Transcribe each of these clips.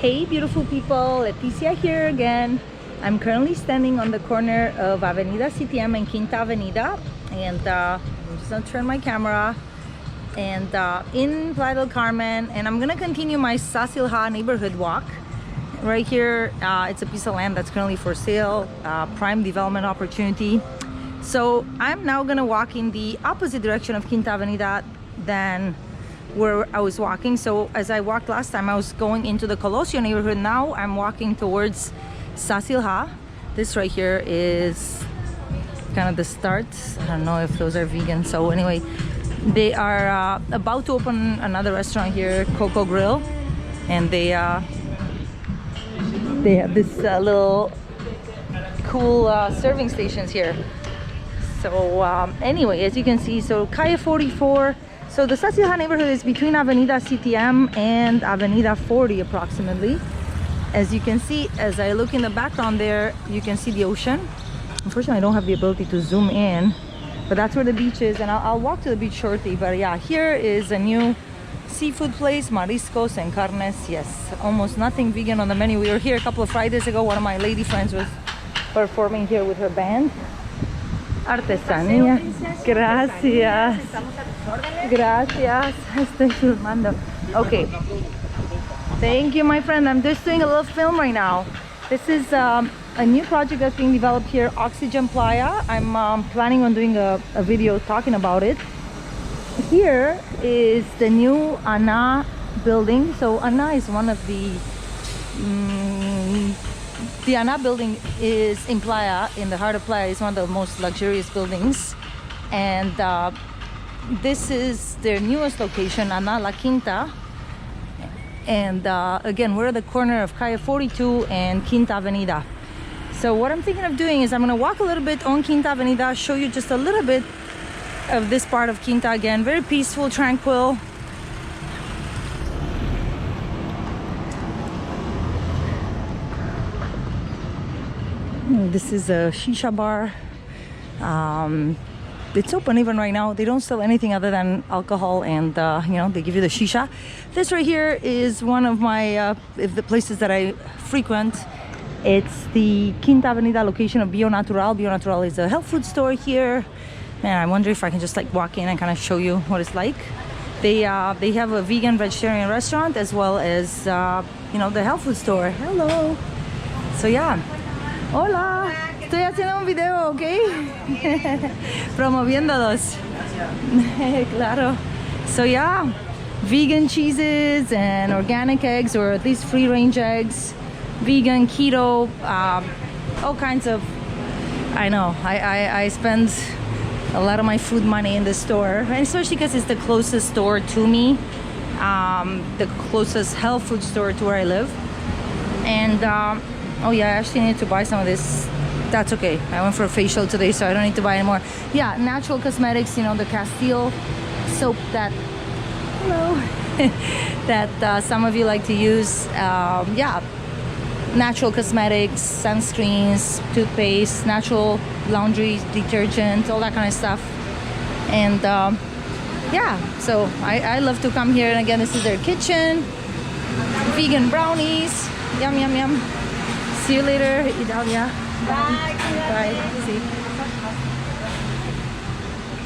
Hey beautiful people, Leticia here again. I'm currently standing on the corner of Avenida CTM and Quinta Avenida, and I'm just gonna turn my camera and in Playa del Carmen, and I'm gonna continue my Zazil-Ha neighborhood walk. Right here, it's a piece of land that's currently for sale, prime development opportunity. So I'm now gonna walk in the opposite direction of Quinta Avenida than where I was walking. So as I walked last time, I was going into the Colosio neighborhood. Now I'm walking towards Sasil-Ha. This right here is kind of the start. I don't know if those are vegan. So anyway, they are about to open another restaurant here, Coco Grill, and they have this little cool serving stations here. So anyway, as you can see, so Calle 44. So the Zazil-Ha neighborhood is between Avenida CTM and Avenida 40 approximately. As you can see, as I look in the background there, you can see the ocean. Unfortunately, I don't have the ability to zoom in, but that's where the beach is, and I'll walk to the beach shortly. But yeah, here is a new seafood place, mariscos and carnes. Yes, almost nothing vegan on the menu. We were here a couple of Fridays ago. One of my lady friends was performing here with her band. Artesanía. Gracias. Gracias. Estoy filmando. Okay. Thank you, my friend. I'm just doing a little film right now. This is a new project that's being developed here, Oxygen Playa. I'm planning on doing a video talking about it. Here is the new Ana building. So Ana is one of the Ana building is in Playa, in the heart of Playa. It's one of the most luxurious buildings, and this is their newest location, Ana La Quinta. And again, we're at the corner of Calle 42 and Quinta Avenida. So what I'm thinking of doing is I'm gonna walk a little bit on Quinta Avenida, show you just a little bit of this part of Quinta. Again, very peaceful, tranquil. This is a shisha bar. It's open even right now. They don't sell anything other than alcohol, and you know, they give you the shisha. This right here is one of my the places that I frequent. It's the Quinta Avenida location of Bio Natural. Bio Natural is a health food store here. Man, I wonder if I can just like walk in and kind of show you what it's like. They have a vegan vegetarian restaurant, as well as you know, the health food store. Hello. So yeah. Hola. Estoy haciendo un video, ¿ok? Promoviéndolos. Claro. So yeah, vegan cheeses and organic eggs, or at least free-range eggs, vegan, keto, all kinds of. I know. I spend a lot of my food money in the store, and especially because it's the closest store to me, the closest health food store to where I live. And oh yeah, I actually need to buy some of this. That's okay. I went for a facial today, so I don't need to buy anymore. Yeah, natural cosmetics, you know, the Castile soap that, hello, that some of you like to use. Yeah, natural cosmetics, sunscreens, toothpaste, natural laundry detergent, all that kind of stuff. And yeah, so I love to come here. And again, this is their kitchen. Vegan brownies. Yum, yum, yum. See you later, Idalia. Bye. Bye. See.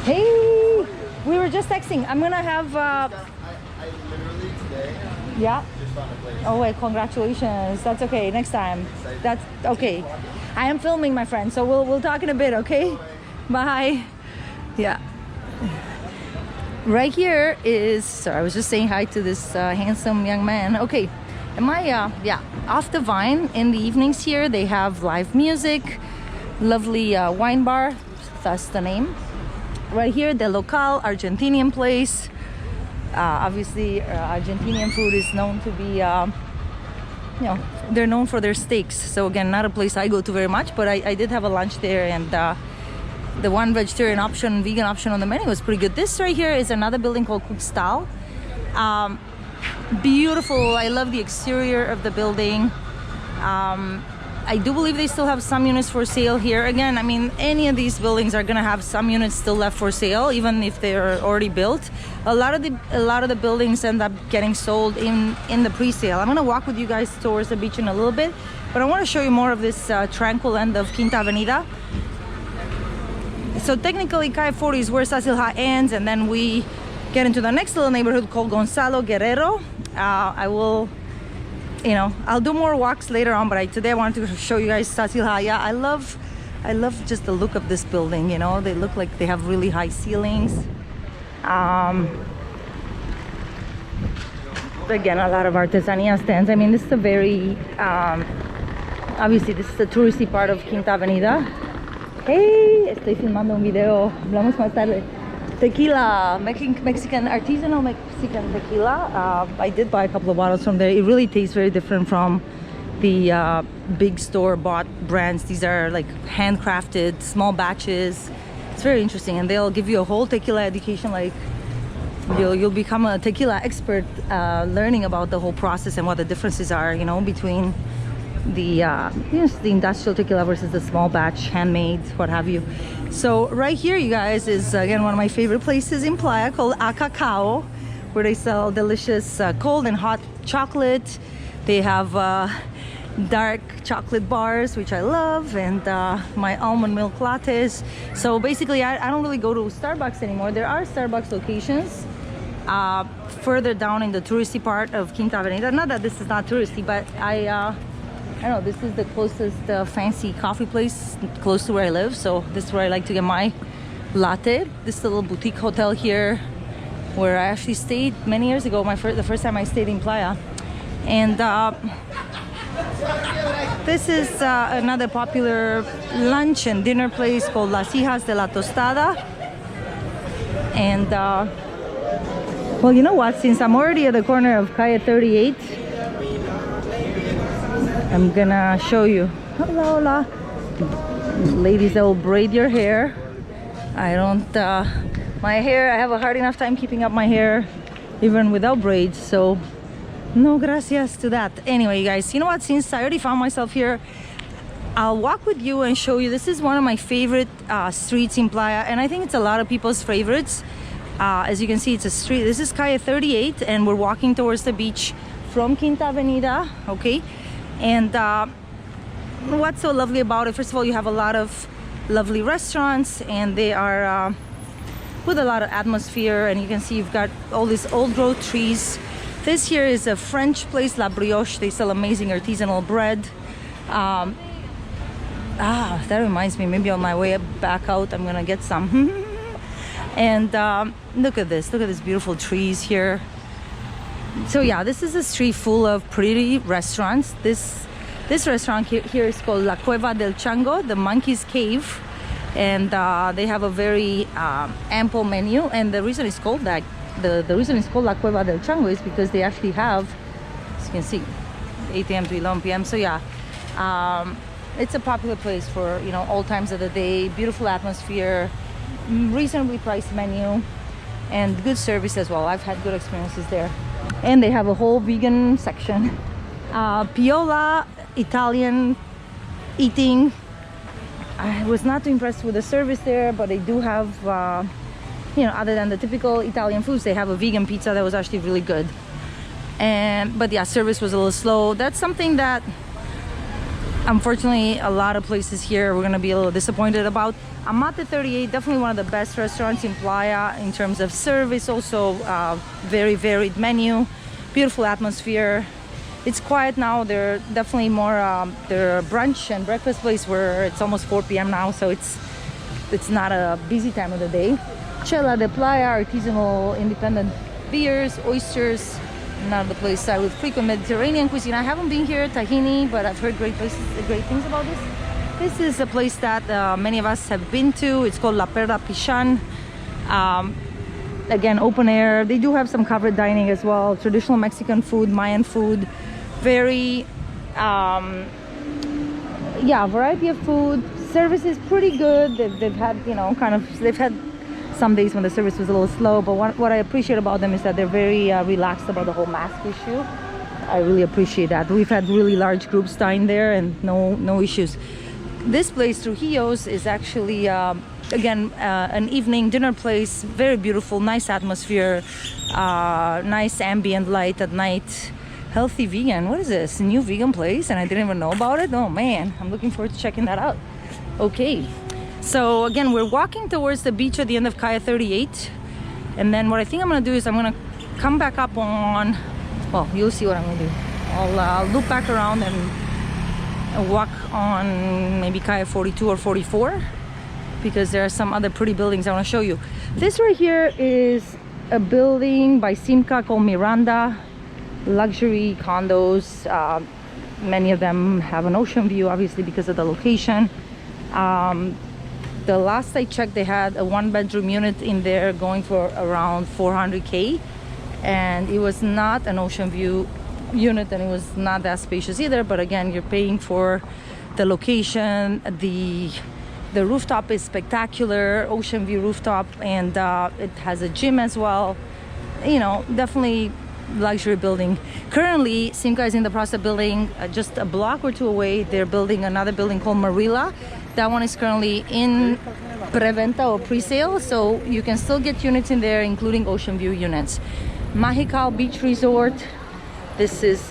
Hey, we were just texting. I'm gonna have. I literally today. Yeah. Just found a place. Oh wait, congratulations. That's okay. Next time. That's okay. I am filming, my friend, so we'll talk in a bit. Okay. Bye. Yeah. Right here is. So I was just saying hi to this handsome young man. Okay. Am I, yeah, off the Vine in the evenings here. They have live music, lovely wine bar, that's the name. Right here, the Local, Argentinian place. Obviously, Argentinian food is known to be, you know, they're known for their steaks. So again, not a place I go to very much, but I did have a lunch there, and the one vegetarian option, vegan option on the menu was pretty good. This right here is another building called Kukstal. Beautiful. I love the exterior of the building. I do believe they still have some units for sale here. Again, I mean, any of these buildings are gonna have some units still left for sale, even if they're already built. A lot of the buildings end up getting sold in the pre-sale. I'm gonna walk with you guys towards the beach in a little bit, but I want to show you more of this tranquil end of Quinta Avenida. So technically, Calle 40 is where Zazil-Ha ends, and then we get into the next little neighborhood called Gonzalo Guerrero. I will, you know, I'll do more walks later on, but today I wanted to show you guys Sasil Ha. Yeah, I love just the look of this building. You know, they look like they have really high ceilings. Again, a lot of artesanía stands. I mean, this is a very obviously this is the touristy part of Quinta Avenida. Hey, estoy filmando un video. Hablamos más tarde. Tequila, Mexican artisanal Mexican tequila. I did buy a couple of bottles from there. It really tastes very different from the big store bought brands. These are like handcrafted, small batches. It's very interesting, and they'll give you a whole tequila education. Like you'll become a tequila expert, learning about the whole process and what the differences are, you know, between the the industrial tequila versus the small batch, handmade, what have you. So right here, you guys, is again one of my favorite places in Playa, called A Cacao, where they sell delicious cold and hot chocolate. They have dark chocolate bars, which I love, and my almond milk lattes. So basically, I don't really go to Starbucks anymore. There are Starbucks locations further down in the touristy part of Quinta Avenida. Not that this is not touristy, but I don't know, this is the closest fancy coffee place close to where I live, so this is where I like to get my latte. This little boutique hotel here, where I actually stayed many years ago, the first time I stayed in Playa. And this is another popular lunch and dinner place called Las Hijas de la Tostada. And well, you know what, since I'm already at the corner of Calle 38, I'm gonna show you. Hola, hola. Ladies that will braid your hair. I don't, my hair, I have a hard enough time keeping up my hair even without braids, so no gracias to that. Anyway, you guys, you know what, since I already found myself here, I'll walk with you and show you. This is one of my favorite streets in Playa, and I think it's a lot of people's favorites. As you can see, it's a street. This is Calle 38, and we're walking towards the beach from Quinta Avenida, okay? And what's so lovely about it, first of all, you have a lot of lovely restaurants, and they are with a lot of atmosphere, and you can see you've got all these old growth trees. This here is a French place, La Brioche. They sell amazing artisanal bread. That reminds me, maybe on my way back out I'm gonna get some. And look at this beautiful trees here. So yeah, this is a street full of pretty restaurants. This restaurant here is called La Cueva del Chango, the Monkey's Cave, and they have a very ample menu. And the reason it's called that, the reason it's called La Cueva del Chango is because they actually have, as you can see, 8 a.m. to 11 p.m. So yeah, it's a popular place for, you know, all times of the day. Beautiful atmosphere, reasonably priced menu, and good service as well. I've had good experiences there. And they have a whole vegan section. Piola, Italian eating. I was not too impressed with the service there, but they do have, you know, other than the typical Italian foods, they have a vegan pizza that was actually really good. But yeah, service was a little slow. That's something that, unfortunately, a lot of places here we're gonna be a little disappointed about. Amate 38, definitely one of the best restaurants in Playa in terms of service. Also, very varied menu, beautiful atmosphere. It's quiet now. They're definitely more, they're a brunch and breakfast place where it's almost 4 p.m. now, so it's not a busy time of the day. Chela de Playa, artisanal independent beers, oysters. Another place I would frequent Mediterranean cuisine. I haven't been here, Tahini, but I've heard great things about this. This is a place that many of us have been to. It's called La Perla Pichan. Again, open air. They do have some covered dining as well. Traditional Mexican food, Mayan food. Very, yeah, variety of food. Service is pretty good. They've had, you know, they've had some days when the service was a little slow, but what I appreciate about them is that they're very relaxed about the whole mask issue. I really appreciate that. We've had really large groups dine there and no issues. This place, Trujillo's, is actually again an evening dinner place. Very beautiful, nice atmosphere, nice ambient light at night. Healthy vegan. What is this? A new vegan place and I didn't even know about it? Oh man, I'm looking forward to checking that out. Okay, so again, we're walking towards the beach at the end of Calle 38, and then what I think I'm gonna do is I'm gonna come back up on, well, you'll see what I'm gonna do. I'll loop back around and walk on maybe Calle 42 or 44, because there are some other pretty buildings I want to show you. This right here is a building by Simca called Miranda. Luxury condos. Many of them have an ocean view, obviously because of the location. The last I checked, they had a 1-bedroom unit in there going for around 400K, and it was not an ocean view unit, and it was not that spacious either. But again, you're paying for the location. The rooftop is spectacular, ocean view rooftop, and it has a gym as well. You know, definitely luxury building. Currently, Simca is in the process of building just a block or two away. They're building another building called Marilla. That one is currently in preventa or pre-sale, so you can still get units in there, including ocean view units. Mahical Beach Resort. This is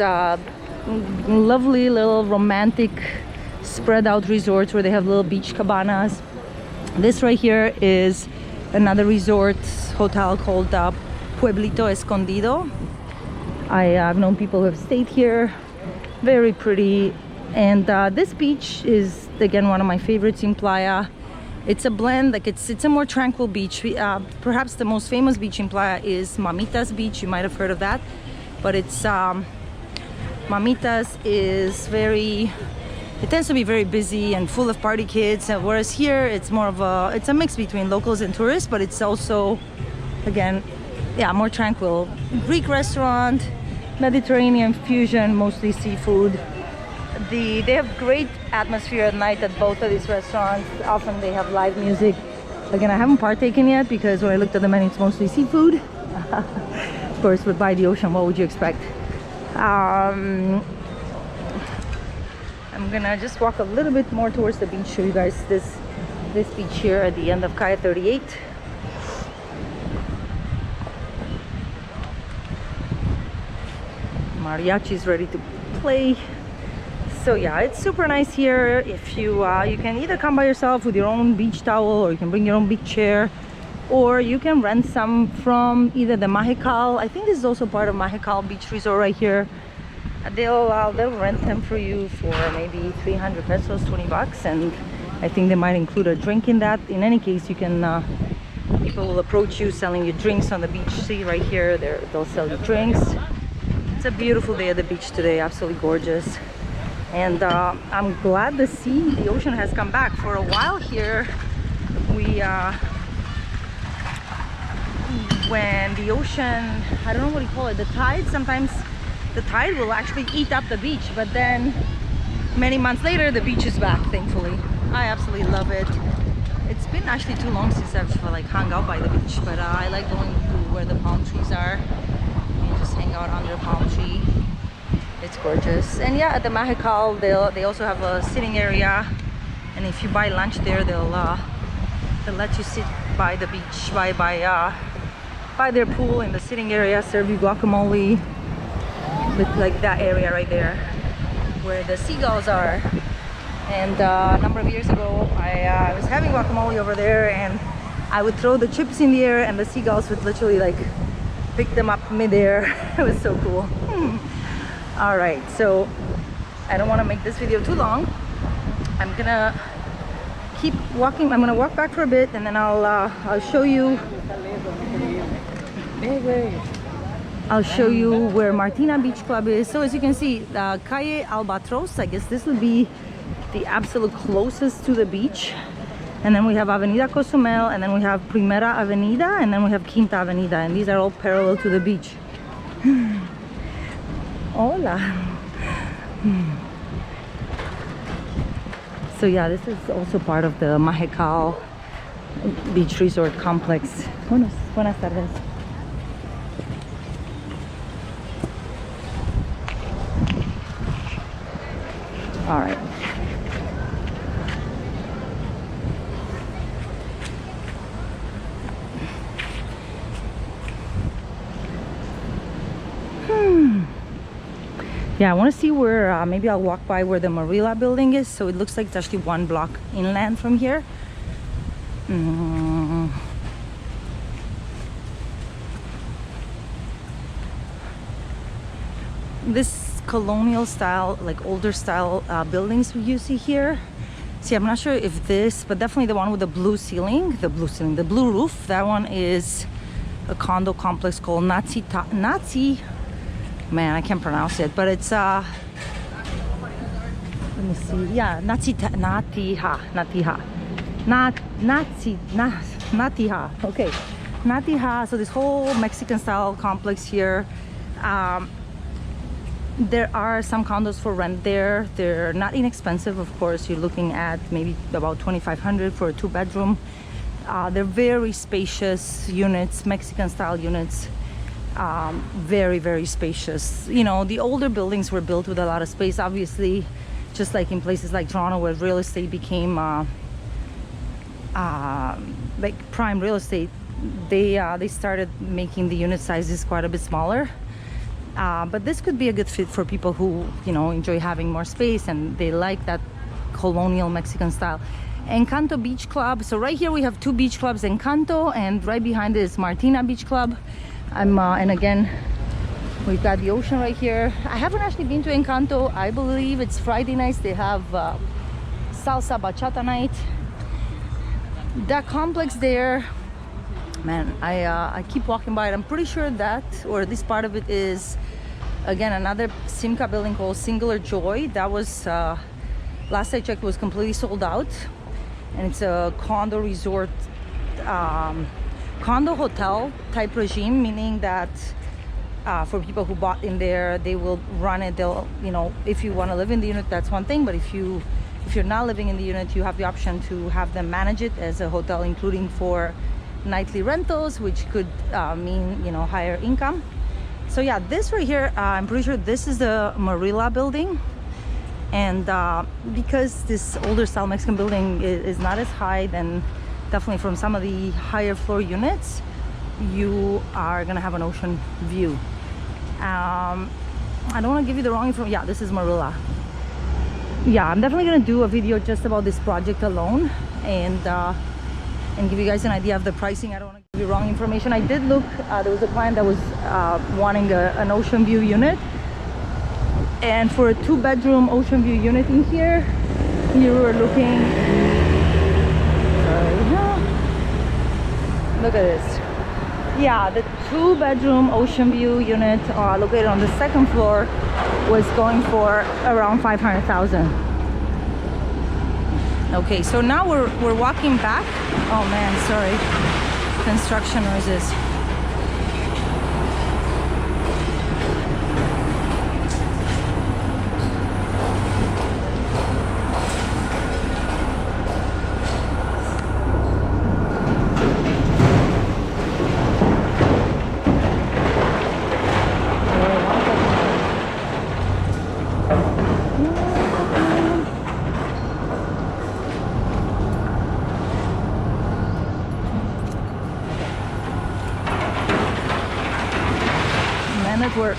lovely little romantic spread out resorts where they have little beach cabanas. This right here is another resort hotel called Pueblito Escondido. I've known people who have stayed here. Very pretty. And this beach is again one of my favorites in Playa. It's a blend, like it's a more tranquil beach. Perhaps the most famous beach in Playa is Mamitas Beach. You might have heard of that, but it's Mamitas is very, it tends to be very busy and full of party kids, whereas here it's more of it's a mix between locals and tourists, but it's also, again, yeah, more tranquil. Greek restaurant, Mediterranean fusion, mostly seafood. They have great atmosphere at night at both of these restaurants. Often they have live music. Again, I haven't partaken yet because when I looked at the menu, it's mostly seafood. Of course, but by the ocean, what would you expect? I'm gonna just walk a little bit more towards the beach, show you guys this beach here at the end of Calle 38. Mariachi is ready to play. So yeah, it's super nice here. If you you can either come by yourself with your own beach towel, or you can bring your own big chair, or you can rent some from either the Mahical. I think this is also part of Mahical Beach Resort right here. They'll rent them for you for maybe 300 pesos, 20 bucks, and I think they might include a drink in that. In any case, you can people will approach you selling you drinks on the beach. See right here, they'll sell you drinks. It's a beautiful day at the beach today, absolutely gorgeous. And I'm glad to see the ocean has come back. For a while here, when the ocean, I don't know what you call it, the tide, sometimes the tide will actually eat up the beach, but then many months later the beach is back, thankfully. I absolutely love it. It's been actually too long since I've like hung out by the beach, but I like going to where the palm trees are. You just hang out under a palm tree. It's gorgeous. And yeah, at the Mahical, they also have a sitting area, and if you buy lunch there, they'll let you sit by the beach, by their pool in the sitting area, serve you guacamole, with like that area right there where the seagulls are. And a number of years ago, I was having guacamole over there, and I would throw the chips in the air, and the seagulls would literally like pick them up midair. It was so cool. All right, so I don't want to make this video too long. I'm gonna keep walking. I'm gonna walk back for a bit, and then I'll show you. I'll show you where Martina Beach Club is. So as you can see, Calle Albatros, I guess this would be the absolute closest to the beach. And then we have Avenida Cozumel, and then we have Primera Avenida, and then we have Quinta Avenida, and these are all parallel to the beach. Hola. So yeah, this is also part of the Mahical Beach Resort complex. Buenas tardes. All right. Yeah, I want to see where, maybe I'll walk by where the Marilla building is. So it looks like it's actually 1 block inland from here. This colonial style, like older style buildings you see here. See, I'm not sure if this, but definitely the one with the blue ceiling, the blue roof. That one is a condo complex called Nazi. Man, I can't pronounce it, but it's let me see. Yeah, Natiha. Okay, Natiha. So this whole Mexican style complex here. There are some condos for rent there. They're not inexpensive, of course. You're looking at maybe about $2,500 for a 2-bedroom. They're very spacious units, Mexican style units. Very, very spacious. You know, the older buildings were built with a lot of space, obviously, just like in places like Toronto where real estate became like prime real estate. They started making the unit sizes quite a bit smaller. But this could be a good fit for people who, you know, enjoy having more space and they like that colonial Mexican style. Encanto Beach Club. So right here we have 2 beach clubs, Encanto, and right behind is Martina Beach Club. And again, we've got the ocean right here. I haven't actually been to Encanto. I believe it's Friday nights. They have salsa bachata night. That complex there, man, I keep walking by it. I'm pretty sure that, or this part of it is, again, another Simca building called Singular Joy. That was, last I checked, was completely sold out. And it's a condo resort, condo hotel type regime, meaning that for people who bought in there, they will run it. They'll, you know, if you want to live in the unit, that's one thing. But if you're not living in the unit, you have the option to have them manage it as a hotel, including for nightly rentals, which could mean, you know, higher income. So yeah, this right here, I'm pretty sure this is the Marilla building. And because this older style Mexican building is not as high, then definitely from some of the higher floor units, you are gonna have an ocean view. I don't want to give you the wrong information. Yeah, this is Marilla. Yeah, I'm definitely gonna do a video just about this project alone and give you guys an idea of the pricing. I don't want to give you wrong information. I did look, there was a client that was wanting an ocean view unit, and for a 2-bedroom ocean view unit in here, you were looking, look at this. Yeah, the 2-bedroom ocean view unit located on the 2nd floor was going for around $500,000. Okay, so now we're walking back. Oh man, sorry, construction noises. At work,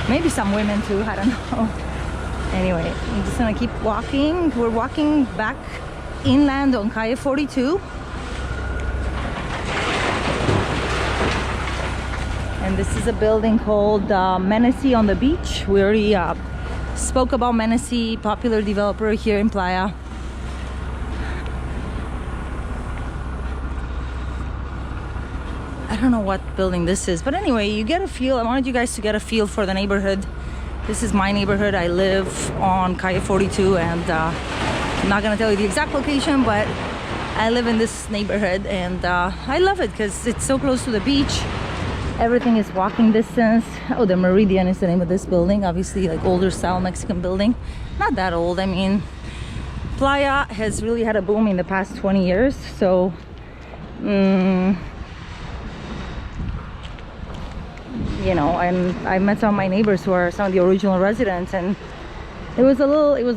maybe some women too, I don't know. Anyway, I'm just gonna keep walking. We're walking back inland on Calle 42, and this is a building called Menacee on the Beach. We already spoke about Menacee, popular developer here in Playa. I don't know what building this is, but anyway, you get a feel. I wanted you guys to get a feel for the neighborhood. This is my neighborhood. I live on Calle 42, and I'm not gonna tell you the exact location, but I live in this neighborhood, and I love it because it's so close to the beach. Everything is walking distance. Oh, the Meridian is the name of this building. Obviously, like older style Mexican building. Not that old. I mean, Playa has really had a boom in the past 20 years. So, you know, I met some of my neighbors who are some of the original residents, and It was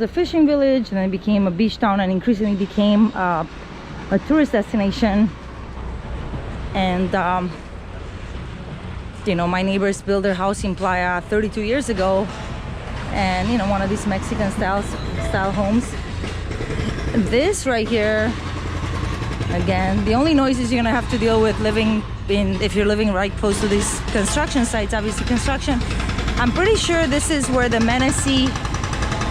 a fishing village, and then it became a beach town, and increasingly became a tourist destination. And you know, my neighbors built their house in Playa 32 years ago, and you know, one of these Mexican style homes. This right here, again, the only noises you're gonna have to deal with if you're living right close to these construction sites, obviously construction. I'm pretty sure this is where the Menacee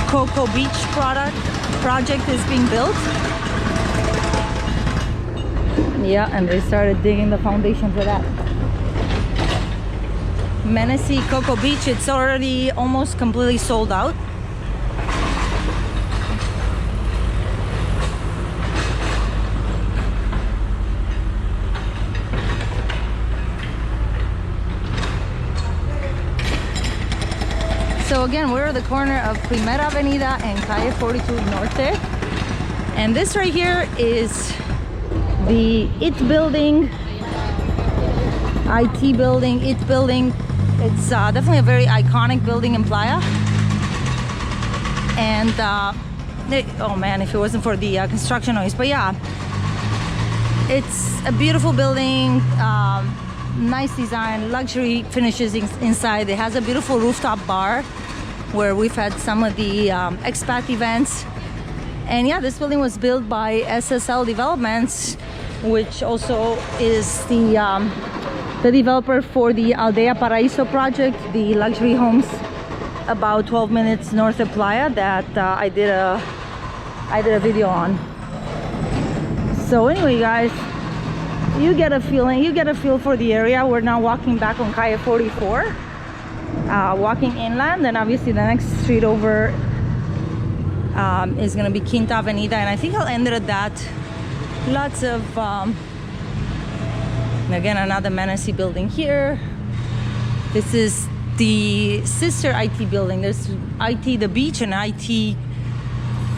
Cocoa Beach project is being built. Yeah, and they started digging the foundation for that. Menacee Cocoa Beach, it's already almost completely sold out. So again, we're at the corner of Primera Avenida and Calle 42 Norte. And this right here is the IT building. It's definitely a very iconic building in Playa. And oh man, if it wasn't for the construction noise. But yeah, it's a beautiful building, nice design, luxury finishes inside. It has a beautiful rooftop bar where we've had some of the expat events. And yeah, this building was built by SSL Developments, which also is the developer for the Aldea Paraíso project, the luxury homes about 12 minutes north of Playa that I did a video on. So anyway, guys, you get a feel for the area. We're now walking back on Calle 44, walking inland, and obviously the next street over is gonna be Quinta Avenida, and I think I'll end it at that. Lots of again, another Menacee building here. This is the sister IT building. There's IT the beach and IT.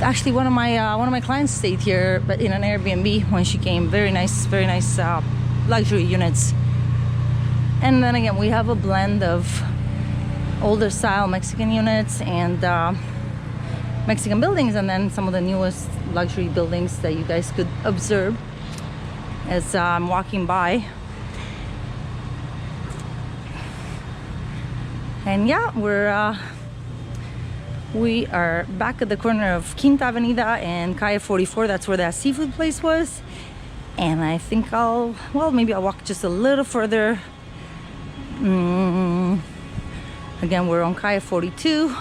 Actually, one of my clients stayed here, but in an Airbnb when she came. Very nice luxury units. And then again, we have a blend of older style Mexican units and Mexican buildings, and then some of the newest luxury buildings that you guys could observe as I'm walking by. And yeah, we are back at the corner of Quinta Avenida and Calle 44. That's where that seafood place was. And I think maybe I'll walk just a little further. Again, we're on Calle 42,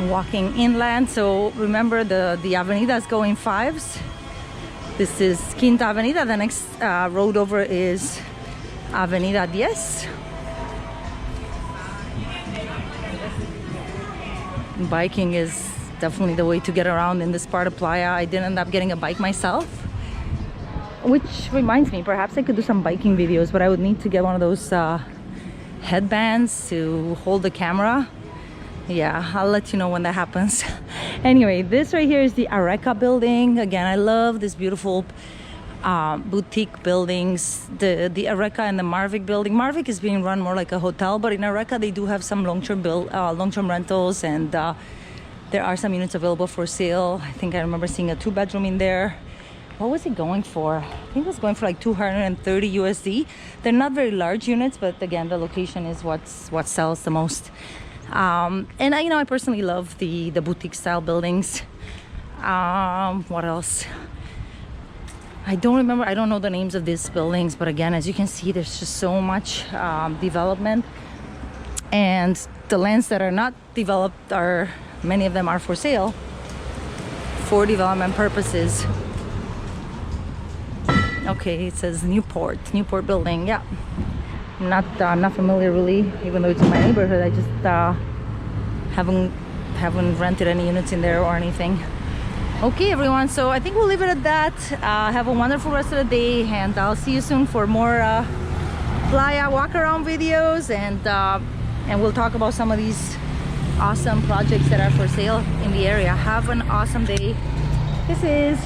walking inland. So remember, the avenida is going fives. This is Quinta Avenida. The next road over is Avenida 10. Biking is definitely the way to get around in this part of Playa. I did end up getting a bike myself, which reminds me, perhaps I could do some biking videos, but I would need to get one of those headbands to hold the camera. Yeah, I'll let you know when that happens. Anyway, this right here is the Areca building. Again, I love this beautiful boutique buildings. The Areca and the Marvic building. Marvic is being run more like a hotel, but in Areca they do have some long-term rentals, and there are some units available for sale. I think I remember seeing a 2-bedroom in there. What was it going for? I think it was going for like 230 USD. They're not very large units, but again, the location is what sells the most. And I personally love the boutique style buildings. What else? I don't know the names of these buildings, but again, as you can see, there's just so much development, and the lands that are not developed many of them are for sale for development purposes. Okay, it says Newport building. Yeah, I'm not familiar really, even though it's in my neighborhood. I just haven't rented any units in there or anything. Okay, everyone, so I think we'll leave it at that. Have a wonderful rest of the day, and I'll see you soon for more Playa walk around videos, and we'll talk about some of these awesome projects that are for sale in the area. Have an awesome day. This is